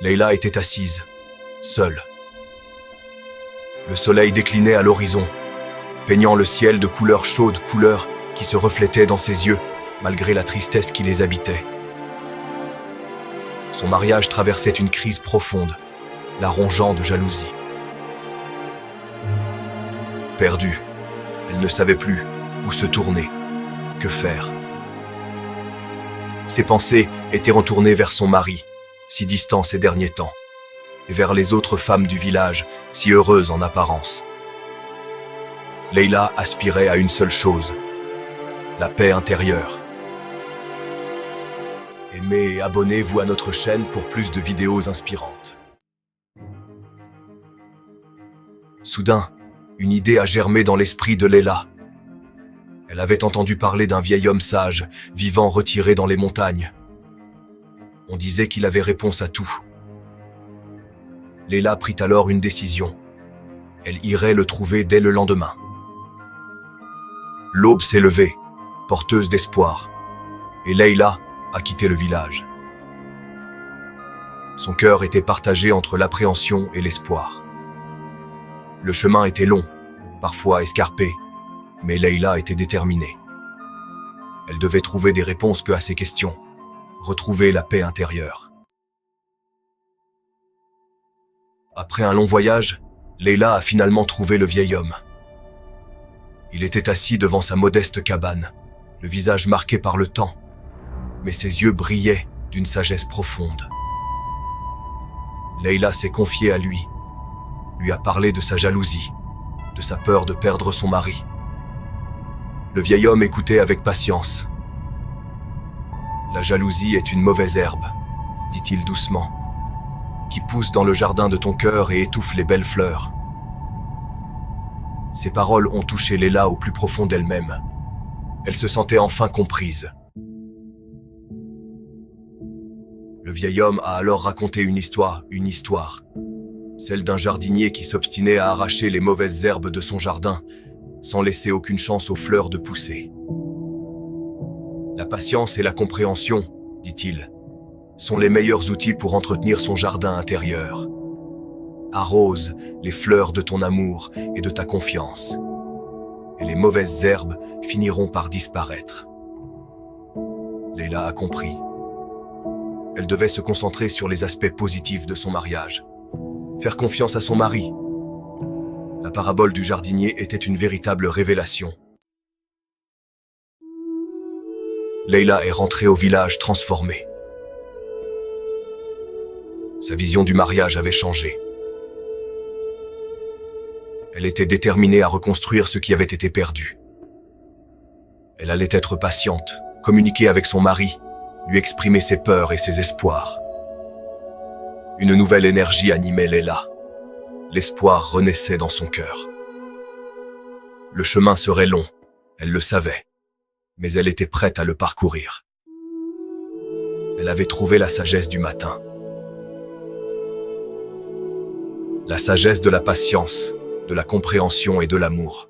Leïla était assise, seule. Le soleil déclinait à l'horizon, peignant le ciel de couleurs chaudes, couleurs qui se reflétaient dans ses yeux, malgré la tristesse qui les habitait. Son mariage traversait une crise profonde, la rongeant de jalousie. Perdue, elle ne savait plus où se tourner, que faire. Ses pensées étaient retournées vers son mari, si distant ces derniers temps, et vers les autres femmes du village, si heureuses en apparence. Leïla aspirait à une seule chose, la paix intérieure. Aimez et abonnez-vous à notre chaîne pour plus de vidéos inspirantes. Soudain, une idée a germé dans l'esprit de Leïla. Elle avait entendu parler d'un vieil homme sage, vivant retiré dans les montagnes. On disait qu'il avait réponse à tout. Leïla prit alors une décision. Elle irait le trouver dès le lendemain. L'aube s'est levée, porteuse d'espoir, et Leïla a quitté le village. Son cœur était partagé entre l'appréhension et l'espoir. Le chemin était long, parfois escarpé, mais Leïla était déterminée. Elle devait trouver des réponses à ses questions, retrouver la paix intérieure. Après un long voyage, Leïla a finalement trouvé le vieil homme. Il était assis devant sa modeste cabane, le visage marqué par le temps, mais ses yeux brillaient d'une sagesse profonde. Leïla s'est confiée à lui a parlé de sa jalousie, de sa peur de perdre son mari. Le vieil homme écoutait avec patience. « La jalousie est une mauvaise herbe, dit-il doucement, qui pousse dans le jardin de ton cœur et étouffe les belles fleurs. » Ces paroles ont touché Leïla au plus profond d'elle-même. Elle se sentait enfin comprise. Le vieil homme a alors raconté une histoire, celle d'un jardinier qui s'obstinait à arracher les mauvaises herbes de son jardin, sans laisser aucune chance aux fleurs de pousser. La patience et la compréhension, dit-il, sont les meilleurs outils pour entretenir son jardin intérieur. Arrose les fleurs de ton amour et de ta confiance, et les mauvaises herbes finiront par disparaître. Leïla a compris. Elle devait se concentrer sur les aspects positifs de son mariage. Faire confiance à son mari. La parabole du jardinier était une véritable révélation. Leïla est rentrée au village transformée. Sa vision du mariage avait changé. Elle était déterminée à reconstruire ce qui avait été perdu. Elle allait être patiente, communiquer avec son mari, lui exprimer ses peurs et ses espoirs. Une nouvelle énergie animait Leïla. L'espoir renaissait dans son cœur. Le chemin serait long, elle le savait, mais elle était prête à le parcourir. Elle avait trouvé la sagesse du matin. La sagesse de la patience, de la compréhension et de l'amour.